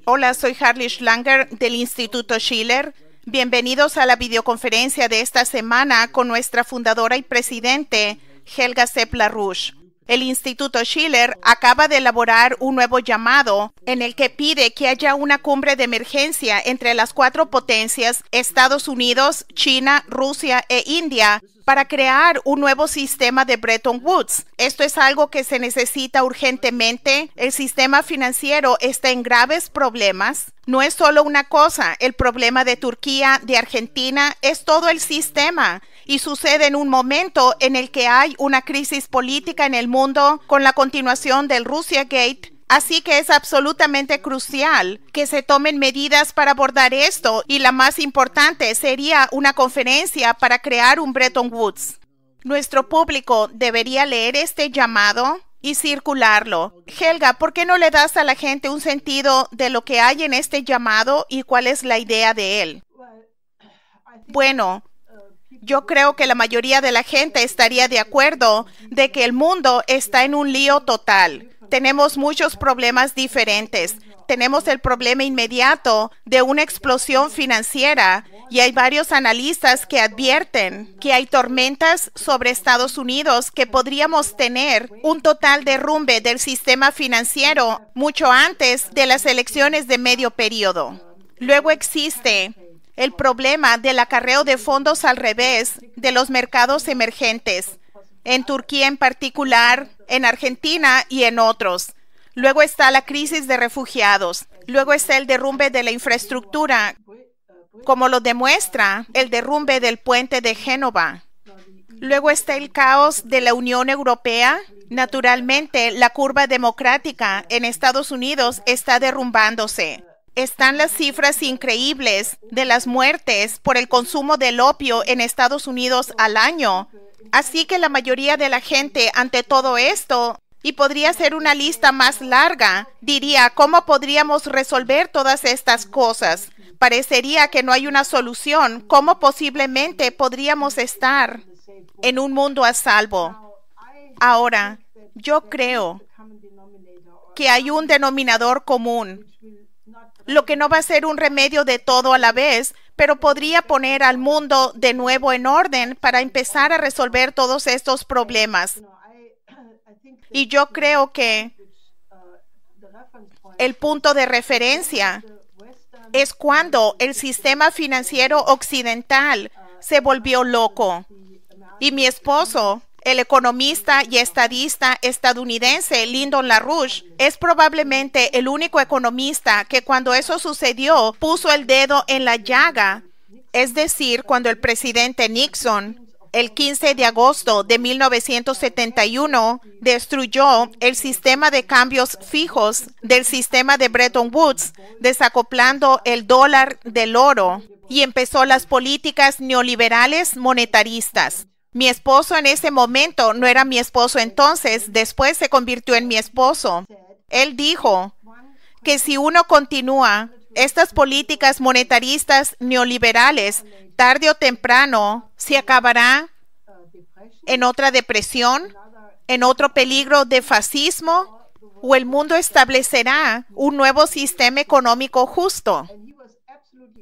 Hola, soy Harley Schlanger del Instituto Schiller. Bienvenidos a la videoconferencia de esta semana con nuestra fundadora y presidente, Helga Sepp-LaRouche. El Instituto Schiller acaba de elaborar un nuevo llamado en el que pide que haya una cumbre de emergencia entre las cuatro potencias, Estados Unidos, China, Rusia e India, para crear un nuevo sistema de Bretton Woods. Esto es algo que se necesita urgentemente. El sistema financiero está en graves problemas. No es solo una cosa, el problema de Turquía, de Argentina, es todo el sistema. Y sucede en un momento en el que hay una crisis política en el mundo con la continuación del Russiagate. Así que es absolutamente crucial que se tomen medidas para abordar esto, y la más importante sería una conferencia para crear un Bretton Woods. Nuestro público debería leer este llamado y circularlo. Helga, ¿por qué no le das a la gente un sentido de lo que hay en este llamado y cuál es la idea de él? Bueno, yo creo que la mayoría de la gente estaría de acuerdo de que el mundo está en un lío total. Tenemos muchos problemas diferentes. Tenemos el problema inmediato de una explosión financiera y hay varios analistas que advierten que hay tormentas sobre Estados Unidos que podríamos tener un total derrumbe del sistema financiero mucho antes de las elecciones de medio periodo. Luego existe el problema del acarreo de fondos al revés de los mercados emergentes, en Turquía en particular, en Argentina y en otros. Luego está la crisis de refugiados. Luego está el derrumbe de la infraestructura, como lo demuestra el derrumbe del puente de Génova. Luego está el caos de la Unión Europea. Naturalmente, la curva democrática en Estados Unidos está derrumbándose. Están las cifras increíbles de las muertes por el consumo del opio en Estados Unidos al año. Así que la mayoría de la gente ante todo esto, y podría ser una lista más larga, diría, ¿cómo podríamos resolver todas estas cosas? Parecería que no hay una solución. ¿Cómo posiblemente podríamos estar en un mundo a salvo? Ahora, yo creo que hay un denominador común, lo que no va a ser un remedio de todo a la vez, pero podría poner al mundo de nuevo en orden para empezar a resolver todos estos problemas. Y yo creo que el punto de referencia es cuando el sistema financiero occidental se volvió loco. Y mi esposo, el economista y estadista estadounidense Lyndon LaRouche, es probablemente el único economista que cuando eso sucedió puso el dedo en la llaga. Es decir, cuando el presidente Nixon, el 15 de agosto de 1971, destruyó el sistema de cambios fijos del sistema de Bretton Woods, desacoplando el dólar del oro, y empezó las políticas neoliberales monetaristas. Mi esposo en ese momento no era mi esposo entonces, después se convirtió en mi esposo. Él dijo que si uno continúa estas políticas monetaristas neoliberales, tarde o temprano se acabará en otra depresión, en otro peligro de fascismo, o el mundo establecerá un nuevo sistema económico justo.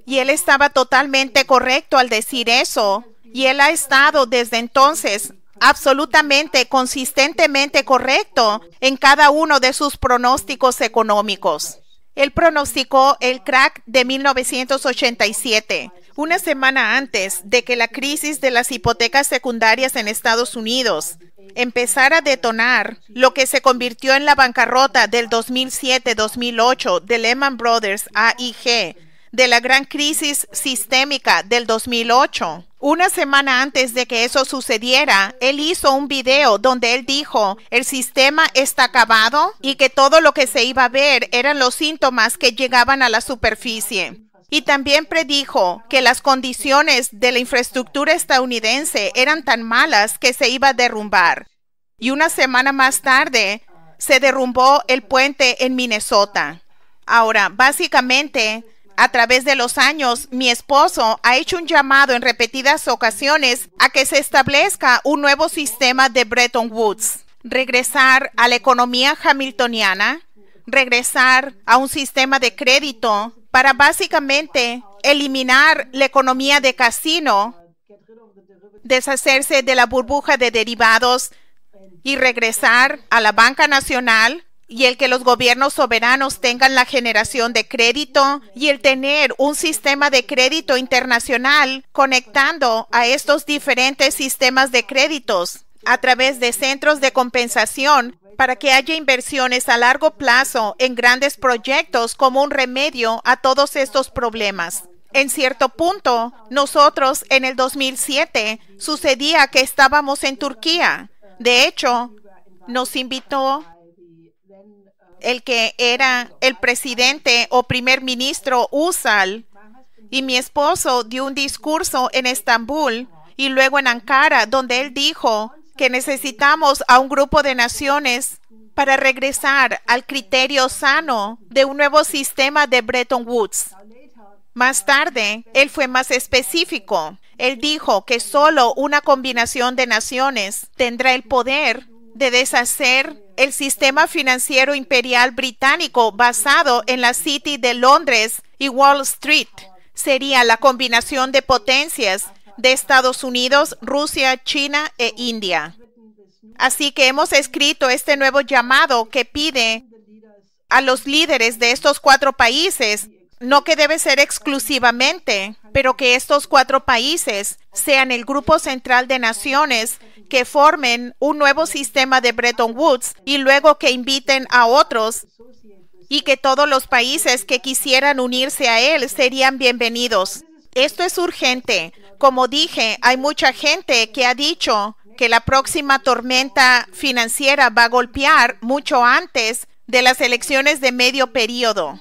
Y él estaba totalmente correcto al decir eso. Y él ha estado desde entonces absolutamente, consistentemente correcto en cada uno de sus pronósticos económicos. Él pronosticó el crack de 1987, una semana antes de que la crisis de las hipotecas secundarias en Estados Unidos empezara a detonar, lo que se convirtió en la bancarrota del 2007-2008 de Lehman Brothers AIG, de la gran crisis sistémica del 2008. Una semana antes de que eso sucediera, él hizo un video donde él dijo, el sistema está acabado y que todo lo que se iba a ver eran los síntomas que llegaban a la superficie. Y también predijo que las condiciones de la infraestructura estadounidense eran tan malas que se iba a derrumbar. Y una semana más tarde, se derrumbó el puente en Minnesota. Ahora, básicamente, a través de los años, mi esposo ha hecho un llamado en repetidas ocasiones a que se establezca un nuevo sistema de Bretton Woods, regresar a la economía hamiltoniana, regresar a un sistema de crédito para básicamente eliminar la economía de casino, deshacerse de la burbuja de derivados y regresar a la banca nacional, y el que los gobiernos soberanos tengan la generación de crédito y el tener un sistema de crédito internacional conectando a estos diferentes sistemas de créditos a través de centros de compensación para que haya inversiones a largo plazo en grandes proyectos como un remedio a todos estos problemas. En cierto punto, nosotros en el 2007 sucedía que estábamos en Turquía. De hecho, nos invitó el que era el presidente o primer ministro Uzal, y mi esposo dio un discurso en Estambul y luego en Ankara, donde él dijo que necesitamos a un grupo de naciones para regresar al criterio sano de un nuevo sistema de Bretton Woods. Más tarde, él fue más específico. Él dijo que solo una combinación de naciones tendrá el poder de deshacer el sistema financiero imperial británico basado en la City de Londres y Wall Street. Sería la combinación de potencias de Estados Unidos, Rusia, China e India. Así que hemos escrito este nuevo llamado que pide a los líderes de estos 4 países, no que debe ser exclusivamente, pero que estos 4 países sean el grupo central de naciones que formen un nuevo sistema de Bretton Woods y luego que inviten a otros, y que todos los países que quisieran unirse a él serían bienvenidos. Esto es urgente. Como dije, hay mucha gente que ha dicho que la próxima tormenta financiera va a golpear mucho antes de las elecciones de medio periodo.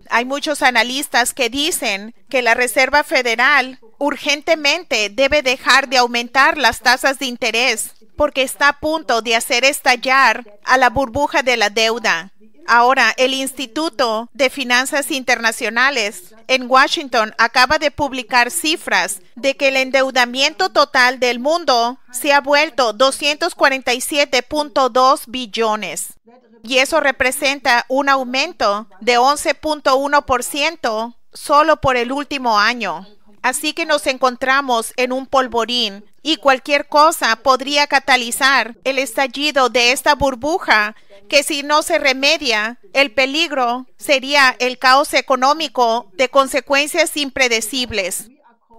Hay muchos analistas que dicen que la Reserva Federal urgentemente debe dejar de aumentar las tasas de interés porque está a punto de hacer estallar a la burbuja de la deuda. Ahora, el Instituto de Finanzas Internacionales en Washington acaba de publicar cifras de que el endeudamiento total del mundo se ha vuelto 247.2 billones. Y eso representa un aumento de 11.1% solo por el último año. Así que nos encontramos en un polvorín y cualquier cosa podría catalizar el estallido de esta burbuja que si no se remedia, el peligro sería el caos económico de consecuencias impredecibles.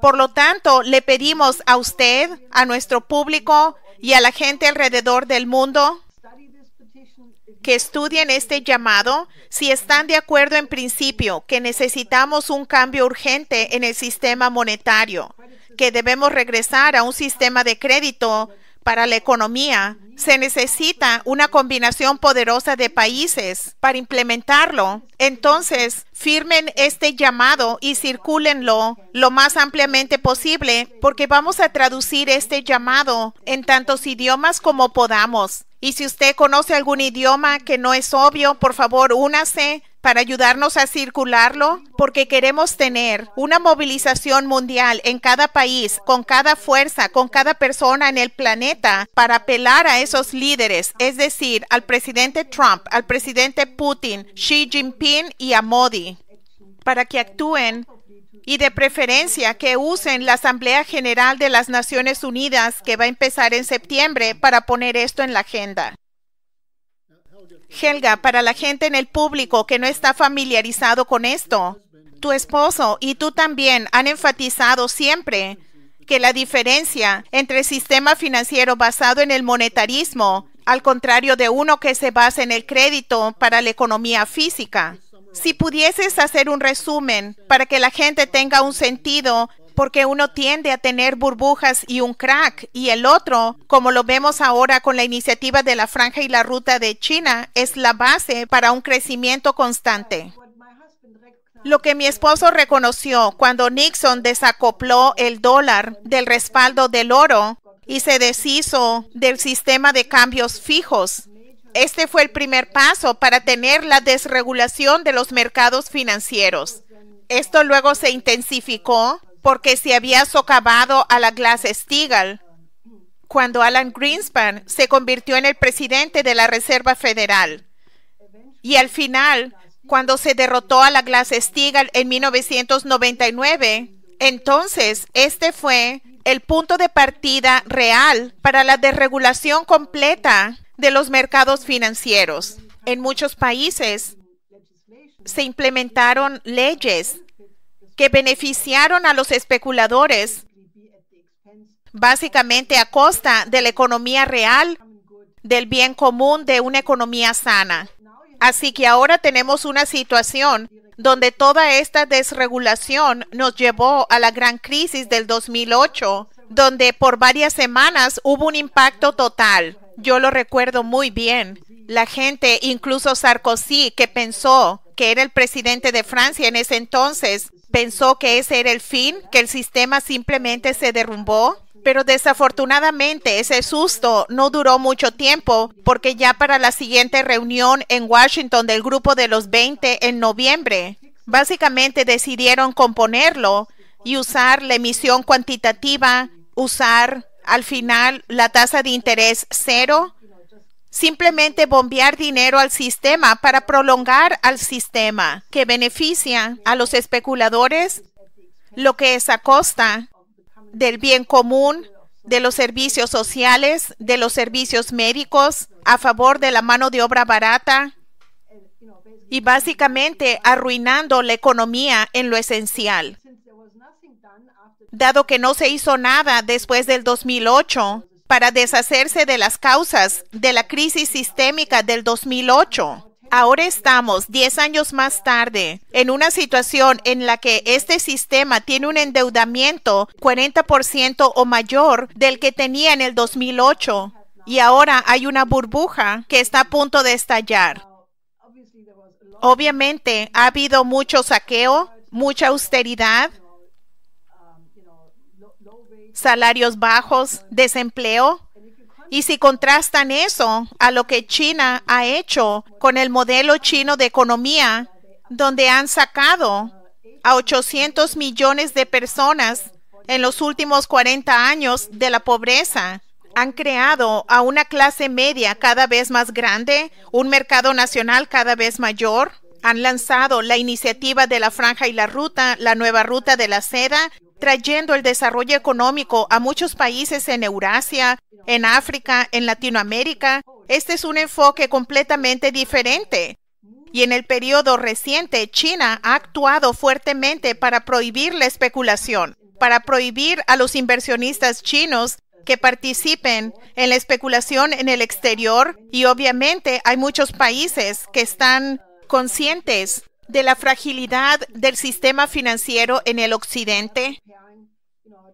Por lo tanto, le pedimos a usted, a nuestro público y a la gente alrededor del mundo que estudien este llamado si están de acuerdo en principio que necesitamos un cambio urgente en el sistema monetario, que debemos regresar a un sistema de crédito para la economía. Se necesita una combinación poderosa de países para implementarlo. Entonces, firmen este llamado y circúlenlo lo más ampliamente posible, porque vamos a traducir este llamado en tantos idiomas como podamos. Y si usted conoce algún idioma que no es obvio, por favor, únase para ayudarnos a circularlo, porque queremos tener una movilización mundial en cada país, con cada fuerza, con cada persona en el planeta, para apelar a esos líderes, es decir, al presidente Trump, al presidente Putin, Xi Jinping y a Modi, para que actúen y de preferencia que usen la Asamblea General de las Naciones Unidas que va a empezar en septiembre para poner esto en la agenda. Helga, para la gente en el público que no está familiarizado con esto, tu esposo y tú también han enfatizado siempre que la diferencia entre el sistema financiero basado en el monetarismo, al contrario de uno que se basa en el crédito para la economía física. Si pudieses hacer un resumen para que la gente tenga un sentido, porque uno tiende a tener burbujas y un crack, y el otro, como lo vemos ahora con la iniciativa de la Franja y la Ruta de China, es la base para un crecimiento constante. Lo que mi esposo reconoció cuando Nixon desacopló el dólar del respaldo del oro y se deshizo del sistema de cambios fijos. Este fue el primer paso para tener la desregulación de los mercados financieros. Esto luego se intensificó porque se había socavado a la Glass-Steagall cuando Alan Greenspan se convirtió en el presidente de la Reserva Federal. Y al final, cuando se derrotó a la Glass-Steagall en 1999, entonces este fue el punto de partida real para la desregulación completa de los mercados financieros. En muchos países se implementaron leyes que beneficiaron a los especuladores básicamente a costa de la economía real, del bien común, de una economía sana. Así que ahora tenemos una situación donde toda esta desregulación nos llevó a la gran crisis del 2008, donde por varias semanas hubo un impacto total. Yo lo recuerdo muy bien. La gente, incluso Sarkozy, que pensó que era el presidente de Francia en ese entonces, pensó que ese era el fin, que el sistema simplemente se derrumbó. Pero desafortunadamente ese susto no duró mucho tiempo, porque ya para la siguiente reunión en Washington del Grupo de los 20 en noviembre, básicamente decidieron componerlo y usar la emisión cuantitativa, usar al final la tasa de interés cero, simplemente bombear dinero al sistema para prolongar al sistema que beneficia a los especuladores, lo que es a costa del bien común, de los servicios sociales, de los servicios médicos, a favor de la mano de obra barata y básicamente arruinando la economía en lo esencial. Dado que no se hizo nada después del 2008 para deshacerse de las causas de la crisis sistémica del 2008, ahora estamos 10 años más tarde en una situación en la que este sistema tiene un endeudamiento 40% o mayor del que tenía en el 2008 y ahora hay una burbuja que está a punto de estallar. Obviamente ha habido mucho saqueo, mucha austeridad, salarios bajos, desempleo. Y si contrastan eso a lo que China ha hecho con el modelo chino de economía, donde han sacado a 800 millones de personas en los últimos 40 años de la pobreza, han creado a una clase media cada vez más grande, un mercado nacional cada vez mayor, han lanzado la iniciativa de la Franja y la Ruta, la nueva ruta de la seda, trayendo el desarrollo económico a muchos países en Eurasia, en África, en Latinoamérica. Este es un enfoque completamente diferente. Y en el periodo reciente, China ha actuado fuertemente para prohibir la especulación, para prohibir a los inversionistas chinos que participen en la especulación en el exterior. Y obviamente hay muchos países que están conscientes de la fragilidad del sistema financiero en el occidente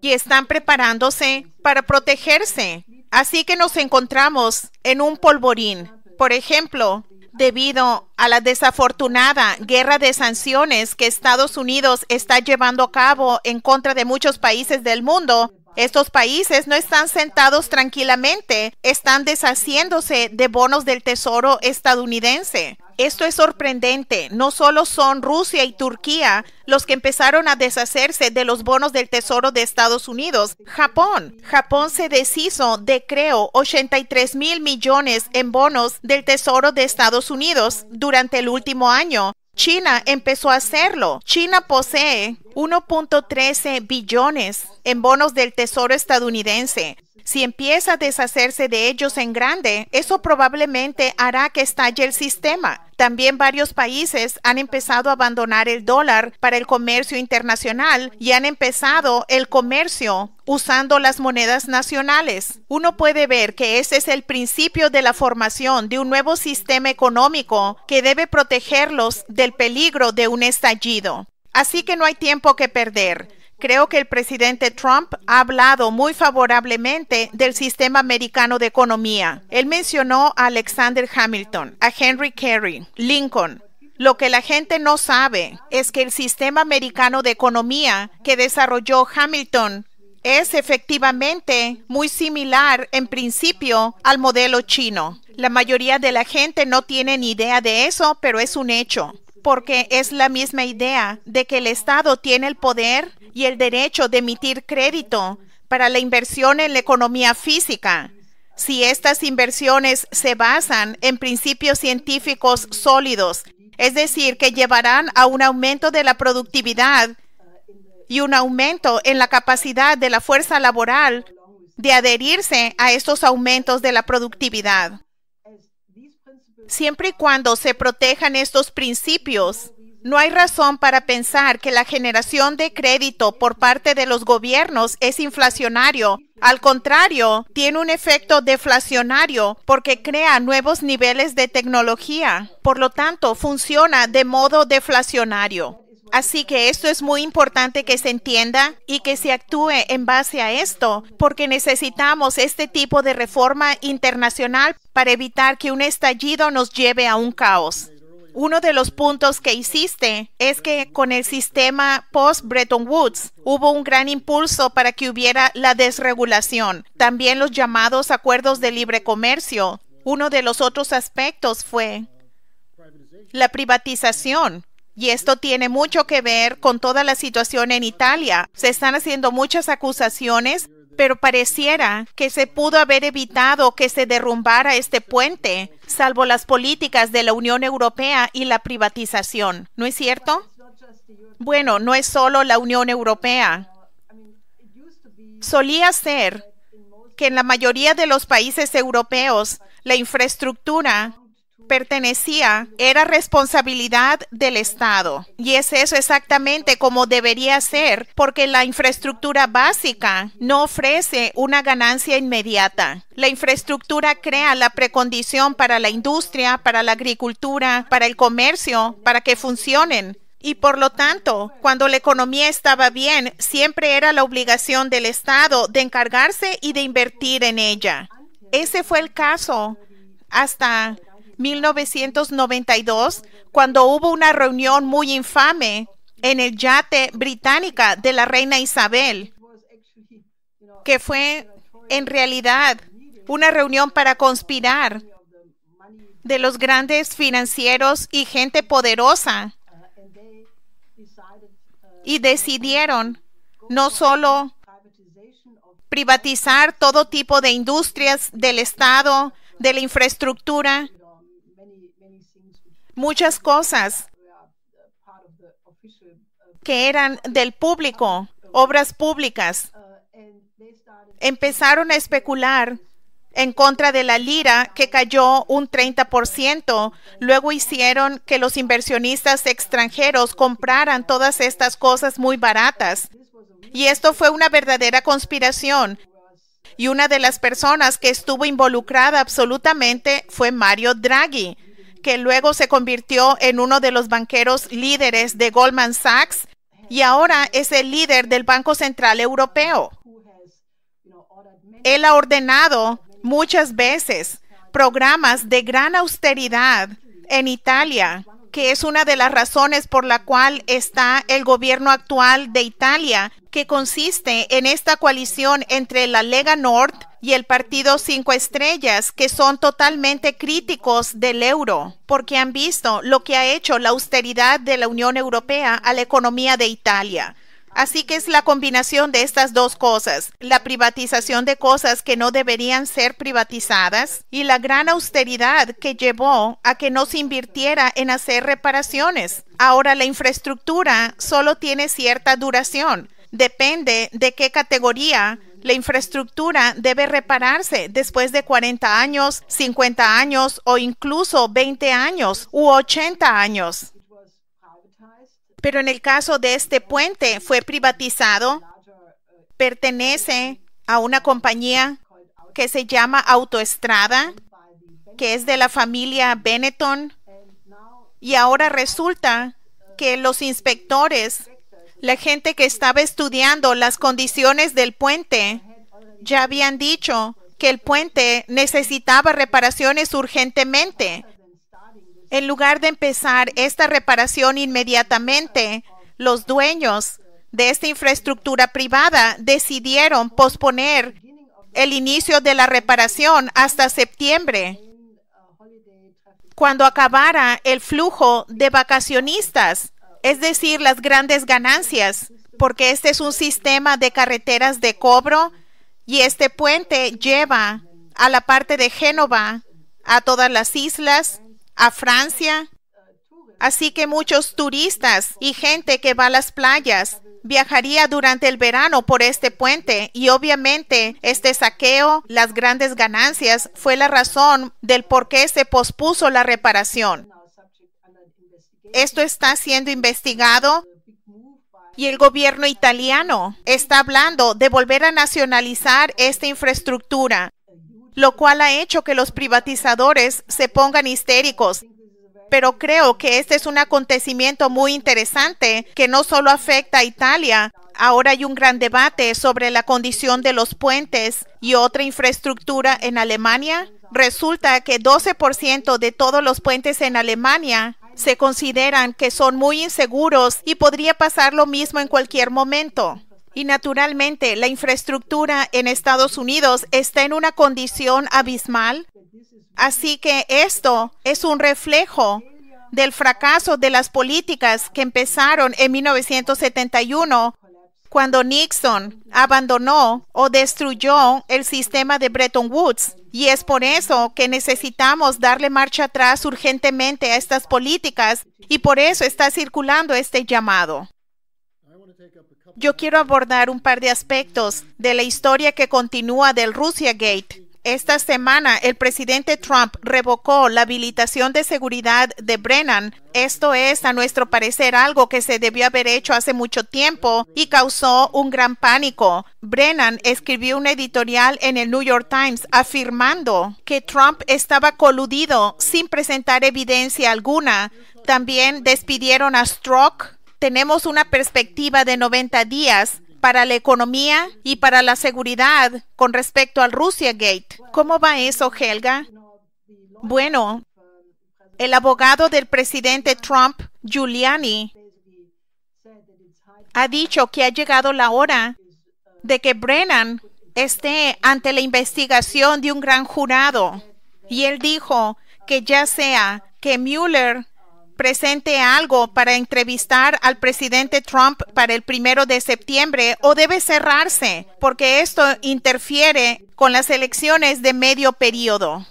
y están preparándose para protegerse. Así que nos encontramos en un polvorín. Por ejemplo, debido a la desafortunada guerra de sanciones que Estados Unidos está llevando a cabo en contra de muchos países del mundo, estos países no están sentados tranquilamente, están deshaciéndose de bonos del Tesoro estadounidense. Esto es sorprendente. No solo son Rusia y Turquía los que empezaron a deshacerse de los bonos del Tesoro de Estados Unidos. Japón se deshizo de, creo, 83,000 millones en bonos del Tesoro de Estados Unidos durante el último año. China empezó a hacerlo. China posee 1.13 billones en bonos del Tesoro estadounidense. Si empieza a deshacerse de ellos en grande, eso probablemente hará que estalle el sistema. También varios países han empezado a abandonar el dólar para el comercio internacional y han empezado el comercio usando las monedas nacionales. Uno puede ver que ese es el principio de la formación de un nuevo sistema económico que debe protegerlos del peligro de un estallido. Así que no hay tiempo que perder. Creo que el presidente Trump ha hablado muy favorablemente del sistema americano de economía. Él mencionó a Alexander Hamilton, a Henry Carey, Lincoln. Lo que la gente no sabe es que el sistema americano de economía que desarrolló Hamilton es efectivamente muy similar en principio al modelo chino. La mayoría de la gente no tiene ni idea de eso, pero es un hecho, porque es la misma idea de que el Estado tiene el poder y el derecho de emitir crédito para la inversión en la economía física, si estas inversiones se basan en principios científicos sólidos, es decir, que llevarán a un aumento de la productividad y un aumento en la capacidad de la fuerza laboral de adherirse a estos aumentos de la productividad. Siempre y cuando se protejan estos principios, no hay razón para pensar que la generación de crédito por parte de los gobiernos es inflacionario. Al contrario, tiene un efecto deflacionario porque crea nuevos niveles de tecnología. Por lo tanto, funciona de modo deflacionario. Así que esto es muy importante que se entienda y que se actúe en base a esto, porque necesitamos este tipo de reforma internacional para evitar que un estallido nos lleve a un caos. Uno de los puntos que hiciste es que con el sistema post-Bretton Woods hubo un gran impulso para que hubiera la desregulación. También los llamados acuerdos de libre comercio. Uno de los otros aspectos fue la privatización. Y esto tiene mucho que ver con toda la situación en Italia. Se están haciendo muchas acusaciones, pero pareciera que se pudo haber evitado que se derrumbara este puente, salvo las políticas de la Unión Europea y la privatización. ¿No es cierto? Bueno, no es solo la Unión Europea. Solía ser que en la mayoría de los países europeos la infraestructura era responsabilidad del Estado. Y es eso exactamente como debería ser, porque la infraestructura básica no ofrece una ganancia inmediata. La infraestructura crea la precondición para la industria, para la agricultura, para el comercio, para que funcionen. Y por lo tanto, cuando la economía estaba bien, siempre era la obligación del Estado de encargarse y de invertir en ella. Ese fue el caso hasta 1992, cuando hubo una reunión muy infame en el yate británica de la reina Isabel, que fue en realidad una reunión para conspirar de los grandes financieros y gente poderosa, y decidieron no solo privatizar todo tipo de industrias del Estado, de la infraestructura, muchas cosas que eran del público, obras públicas. Empezaron a especular en contra de la lira, que cayó un 30%. Luego hicieron que los inversionistas extranjeros compraran todas estas cosas muy baratas. Y esto fue una verdadera conspiración. Y una de las personas que estuvo involucrada absolutamente fue Mario Draghi, que luego se convirtió en uno de los banqueros líderes de Goldman Sachs y ahora es el líder del Banco Central Europeo. Él ha ordenado muchas veces programas de gran austeridad en Italia, que es una de las razones por la cual está el gobierno actual de Italia, que consiste en esta coalición entre la Lega Nord y el Partido 5 Estrellas, que son totalmente críticos del euro, porque han visto lo que ha hecho la austeridad de la Unión Europea a la economía de Italia. Así que es la combinación de estas dos cosas, la privatización de cosas que no deberían ser privatizadas y la gran austeridad que llevó a que no se invirtiera en hacer reparaciones. Ahora la infraestructura solo tiene cierta duración. Depende de qué categoría. La infraestructura debe repararse después de 40 años, 50 años o incluso 20 años u 80 años. Pero en el caso de este puente fue privatizado, pertenece a una compañía que se llama Autoestrada, que es de la familia Benetton, y ahora resulta que los inspectores, la gente que estaba estudiando las condiciones del puente, ya habían dicho que el puente necesitaba reparaciones urgentemente. En lugar de empezar esta reparación inmediatamente, los dueños de esta infraestructura privada decidieron posponer el inicio de la reparación hasta septiembre, cuando acabara el flujo de vacacionistas, es decir, las grandes ganancias, porque este es un sistema de carreteras de cobro y este puente lleva a la parte de Génova, a todas las islas, a Francia. Así que muchos turistas y gente que va a las playas viajaría durante el verano por este puente, y obviamente este saqueo, las grandes ganancias, fue la razón del por qué se pospuso la reparación. Esto está siendo investigado y el gobierno italiano está hablando de volver a nacionalizar esta infraestructura, lo cual ha hecho que los privatizadores se pongan histéricos. Pero creo que este es un acontecimiento muy interesante que no solo afecta a Italia. Ahora hay un gran debate sobre la condición de los puentes y otra infraestructura en Alemania. Resulta que 12% de todos los puentes en Alemania se consideran que son muy inseguros y podría pasar lo mismo en cualquier momento. Y naturalmente, la infraestructura en Estados Unidos está en una condición abismal. Así que esto es un reflejo del fracaso de las políticas que empezaron en 1971, cuando Nixon abandonó o destruyó el sistema de Bretton Woods. Y es por eso que necesitamos darle marcha atrás urgentemente a estas políticas, y por eso está circulando este llamado. Yo quiero abordar un par de aspectos de la historia que continúa del Russiagate. Esta semana, el presidente Trump revocó la habilitación de seguridad de Brennan. Esto es, a nuestro parecer, algo que se debió haber hecho hace mucho tiempo y causó un gran pánico. Brennan escribió un editorial en el New York Times afirmando que Trump estaba coludido sin presentar evidencia alguna. También despidieron a Strzok. Tenemos una perspectiva de 90 días para la economía y para la seguridad con respecto al Russiagate. ¿Cómo va eso, Helga? Bueno, el abogado del presidente Trump, Giuliani, ha dicho que ha llegado la hora de que Brennan esté ante la investigación de un gran jurado. Y él dijo que ya sea que Mueller presente algo para entrevistar al presidente Trump para el 1 de septiembre o debe cerrarse, porque esto interfiere con las elecciones de medio periodo.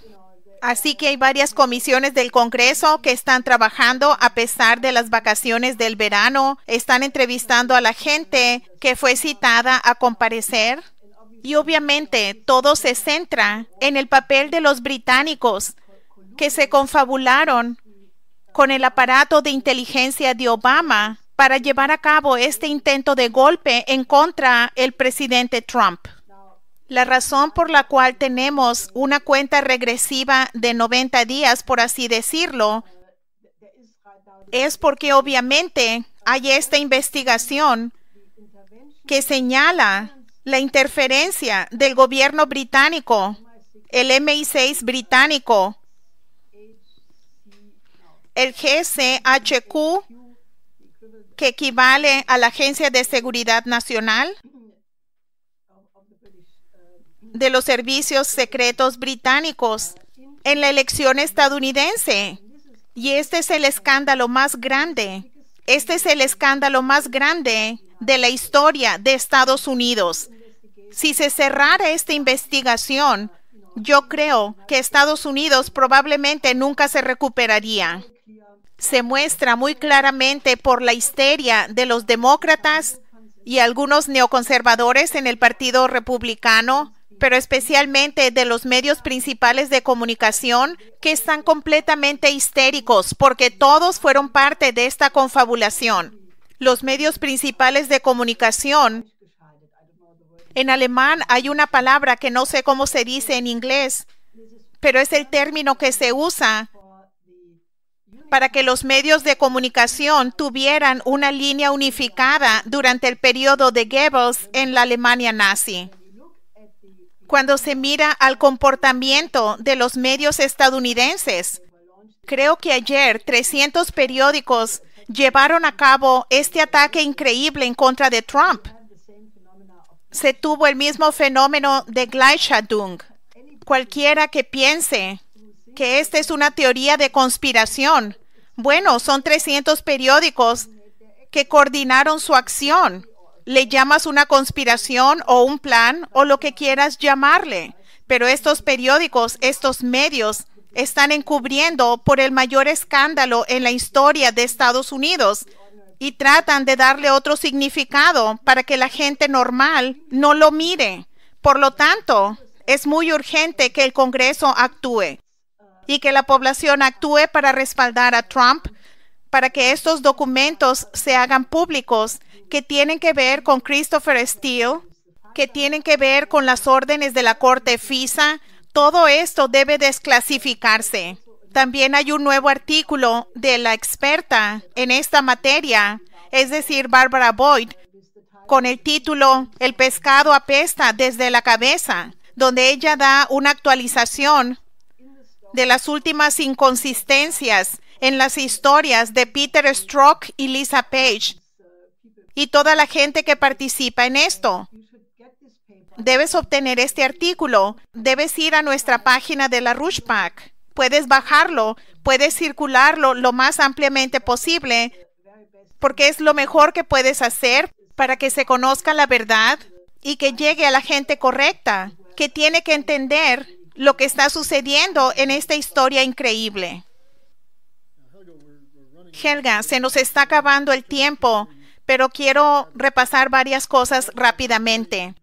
Así que hay varias comisiones del Congreso que están trabajando a pesar de las vacaciones del verano. Están entrevistando a la gente que fue citada a comparecer. Y obviamente todo se centra en el papel de los británicos que se confabularon con el aparato de inteligencia de Obama para llevar a cabo este intento de golpe en contra del presidente Trump. La razón por la cual tenemos una cuenta regresiva de 90 días, por así decirlo, es porque obviamente hay esta investigación que señala la interferencia del gobierno británico, el MI6 británico, el GCHQ, que equivale a la Agencia de Seguridad Nacional, de los servicios secretos británicos en la elección estadounidense. Y este es el escándalo más grande. Este es el escándalo más grande de la historia de Estados Unidos. Si se cerrara esta investigación, yo creo que Estados Unidos probablemente nunca se recuperaría. Se muestra muy claramente por la histeria de los demócratas y algunos neoconservadores en el Partido Republicano, pero especialmente de los medios principales de comunicación, que están completamente histéricos porque todos fueron parte de esta confabulación. Los medios principales de comunicación, en alemán hay una palabra que no sé cómo se dice en inglés, pero es el término que se usa para que los medios de comunicación tuvieran una línea unificada durante el periodo de Goebbels en la Alemania nazi. Cuando se mira al comportamiento de los medios estadounidenses, creo que ayer 300 periódicos llevaron a cabo este ataque increíble en contra de Trump. Se tuvo el mismo fenómeno de Gleichschaltung. Cualquiera que piense que esta es una teoría de conspiración, bueno, son 300 periódicos que coordinaron su acción. Le llamas una conspiración o un plan o lo que quieras llamarle, Pero estos periódicos, estos medios, están encubriendo por el mayor escándalo en la historia de Estados Unidos y tratan de darle otro significado para que la gente normal no lo mire. Por lo tanto, es muy urgente que el Congreso actúe y que la población actúe para respaldar a Trump, para que estos documentos se hagan públicos que tienen que ver con Christopher Steele, que tienen que ver con las órdenes de la Corte FISA. Todo esto debe desclasificarse. También hay un nuevo artículo de la experta en esta materia, es decir, Barbara Boyd, con el título "El pescado apesta desde la cabeza", donde ella da una actualización de las últimas inconsistencias en las historias de Peter Strzok y Lisa Page y toda la gente que participa en esto. Debes obtener este artículo, debes ir a nuestra página de la RushPAC. Puedes bajarlo, puedes circularlo lo más ampliamente posible, porque es lo mejor que puedes hacer para que se conozca la verdad y que llegue a la gente correcta, que tiene que entender lo que está sucediendo en esta historia increíble. Helga, se nos está acabando el tiempo, pero quiero repasar varias cosas rápidamente.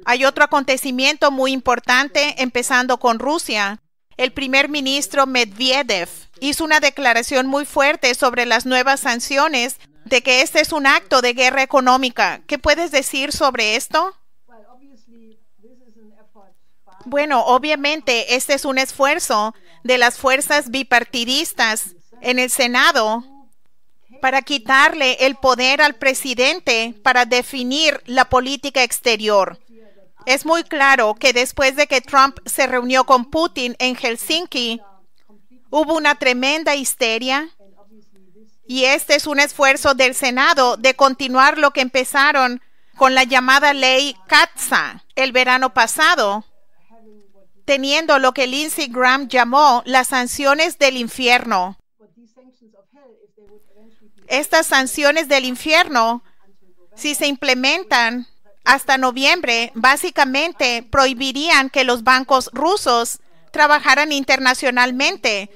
Hay otro acontecimiento muy importante, empezando con Rusia. El primer ministro Medvedev hizo una declaración muy fuerte sobre las nuevas sanciones, de que este es un acto de guerra económica. ¿Qué puedes decir sobre esto? Bueno, obviamente este es un esfuerzo de las fuerzas bipartidistas en el Senado para quitarle el poder al presidente para definir la política exterior. Es muy claro que después de que Trump se reunió con Putin en Helsinki, hubo una tremenda histeria y este es un esfuerzo del Senado de continuar lo que empezaron con la llamada ley CAATSA el verano pasado, teniendo lo que Lindsey Graham llamó las sanciones del infierno. Estas sanciones del infierno, si se implementan hasta noviembre, básicamente prohibirían que los bancos rusos trabajaran internacionalmente,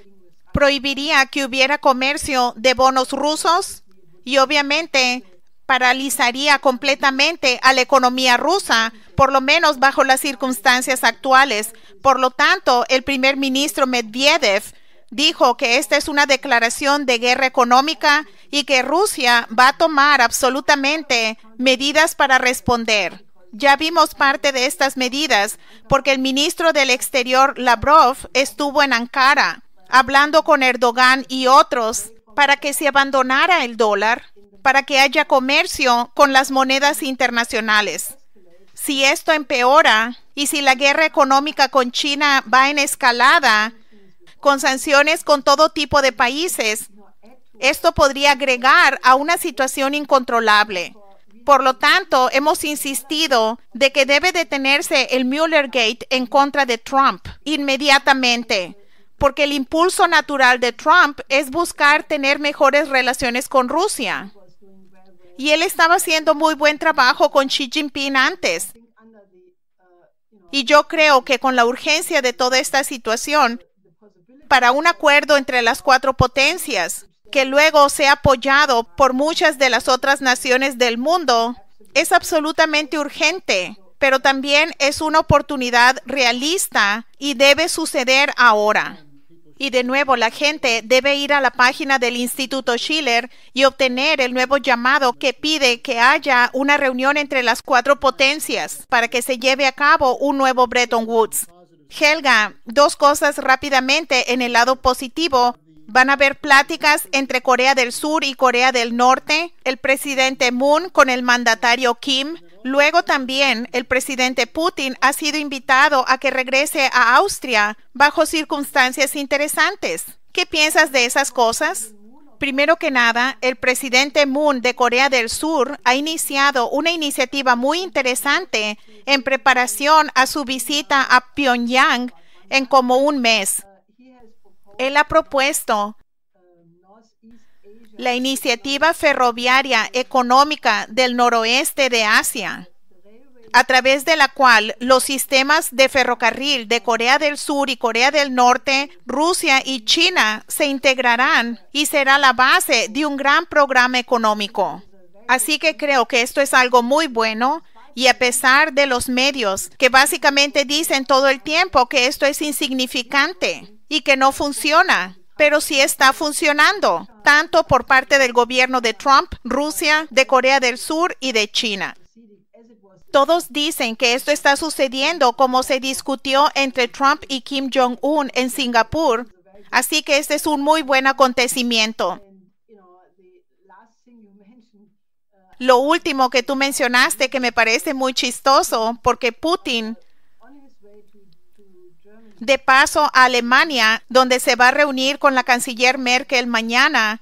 prohibiría que hubiera comercio de bonos rusos y obviamente paralizaría completamente a la economía rusa, por lo menos bajo las circunstancias actuales. Por lo tanto, el primer ministro Medvedev dijo que esta es una declaración de guerra económica y que Rusia va a tomar absolutamente medidas para responder. Ya vimos parte de estas medidas porque el ministro del Exterior Lavrov estuvo en Ankara hablando con Erdogan y otros para que se abandonara el dólar, para que haya comercio con las monedas internacionales. Si esto empeora y si la guerra económica con China va en escalada, con sanciones con todo tipo de países, esto podría agregar a una situación incontrolable. Por lo tanto, hemos insistido de que debe detenerse el Muellergate en contra de Trump inmediatamente, porque el impulso natural de Trump es buscar tener mejores relaciones con Rusia. Y él estaba haciendo muy buen trabajo con Xi Jinping antes. Y yo creo que con la urgencia de toda esta situación, para un acuerdo entre las cuatro potencias, que luego sea apoyado por muchas de las otras naciones del mundo, es absolutamente urgente, pero también es una oportunidad realista y debe suceder ahora. Y de nuevo, la gente debe ir a la página del Instituto Schiller y obtener el nuevo llamado que pide que haya una reunión entre las cuatro potencias para que se lleve a cabo un nuevo Bretton Woods. Helga, dos cosas rápidamente en el lado positivo. Van a haber pláticas entre Corea del Sur y Corea del Norte, el presidente Moon con el mandatario Kim. Luego también el presidente Putin ha sido invitado a que regrese a Austria bajo circunstancias interesantes. ¿Qué piensas de esas cosas? Primero que nada, el presidente Moon de Corea del Sur ha iniciado una iniciativa muy interesante en preparación a su visita a Pyongyang en como un mes. Él ha propuesto la iniciativa ferroviaria económica del noroeste de Asia. a través de la cual los sistemas de ferrocarril de Corea del Sur y Corea del Norte, Rusia y China se integrarán y será la base de un gran programa económico. Así que creo que esto es algo muy bueno. Y a pesar de los medios que básicamente dicen todo el tiempo que esto es insignificante y que no funciona, pero sí está funcionando, tanto por parte del gobierno de Trump, Rusia, de Corea del Sur y de China. Todos dicen que esto está sucediendo como se discutió entre Trump y Kim Jong-un en Singapur, así que este es un muy buen acontecimiento. Lo último que tú mencionaste que me parece muy chistoso, porque Putin, de paso a Alemania, donde se va a reunir con la canciller Merkel mañana,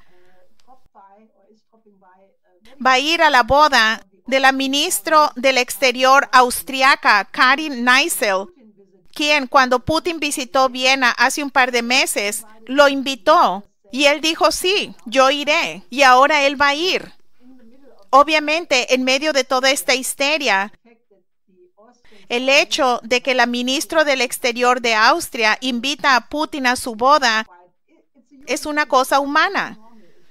va a ir a la boda de la ministra del Exterior austriaca, Karin Kneißl, quien cuando Putin visitó Viena hace un par de meses, lo invitó. Y él dijo, sí, yo iré. Y ahora él va a ir. Obviamente, en medio de toda esta histeria, el hecho de que la ministra del Exterior de Austria invita a Putin a su boda es una cosa humana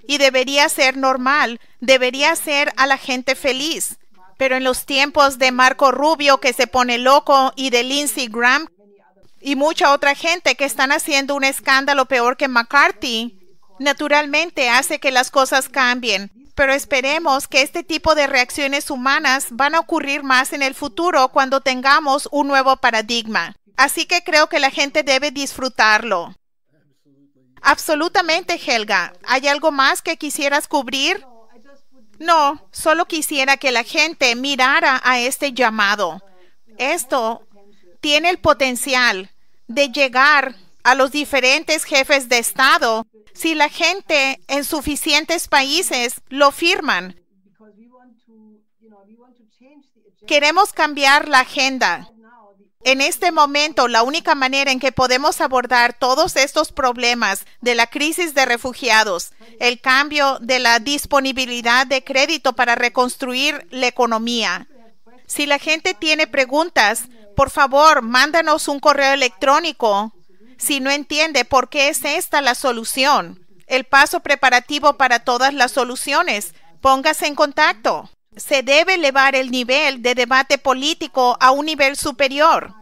y debería ser normal, debería hacer a la gente feliz. Pero en los tiempos de Marco Rubio que se pone loco y de Lindsey Graham y mucha otra gente que están haciendo un escándalo peor que McCarthy, naturalmente hace que las cosas cambien. Pero esperemos que este tipo de reacciones humanas van a ocurrir más en el futuro cuando tengamos un nuevo paradigma. Así que creo que la gente debe disfrutarlo. Absolutamente, Helga. ¿Hay algo más que quisieras cubrir? No, solo quisiera que la gente mirara a este llamado. Esto tiene el potencial de llegar a los diferentes jefes de Estado si la gente en suficientes países lo firman. Queremos cambiar la agenda. En este momento, la única manera en que podemos abordar todos estos problemas de la crisis de refugiados, el cambio de la disponibilidad de crédito para reconstruir la economía. Si la gente tiene preguntas, por favor, mándanos un correo electrónico. Si no entiende por qué es esta la solución, el paso preparativo para todas las soluciones, póngase en contacto. Se debe elevar el nivel de debate político a un nivel superior.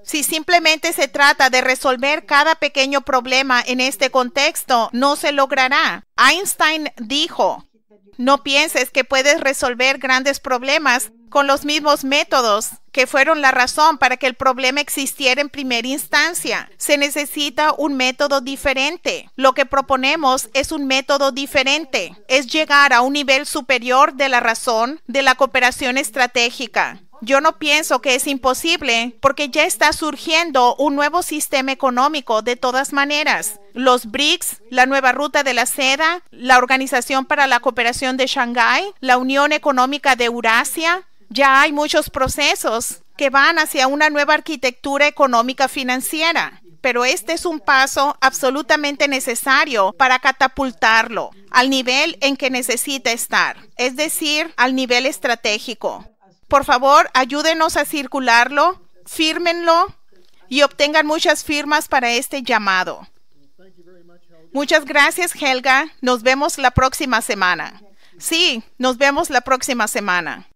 Si simplemente se trata de resolver cada pequeño problema en este contexto, no se logrará. Einstein dijo, no pienses que puedes resolver grandes problemas con los mismos métodos que fueron la razón para que el problema existiera en primera instancia. Se necesita un método diferente. Lo que proponemos es un método diferente. Es llegar a un nivel superior de la razón, de la cooperación estratégica. Yo no pienso que es imposible porque ya está surgiendo un nuevo sistema económico de todas maneras. Los BRICS, la nueva ruta de la seda, la Organización para la Cooperación de Shanghái, la Unión Económica de Eurasia. Ya hay muchos procesos que van hacia una nueva arquitectura económica financiera, pero este es un paso absolutamente necesario para catapultarlo al nivel en que necesita estar, es decir, al nivel estratégico. Por favor, ayúdenos a circularlo, fírmenlo y obtengan muchas firmas para este llamado. Muchas gracias, Helga. Nos vemos la próxima semana. Sí, nos vemos la próxima semana.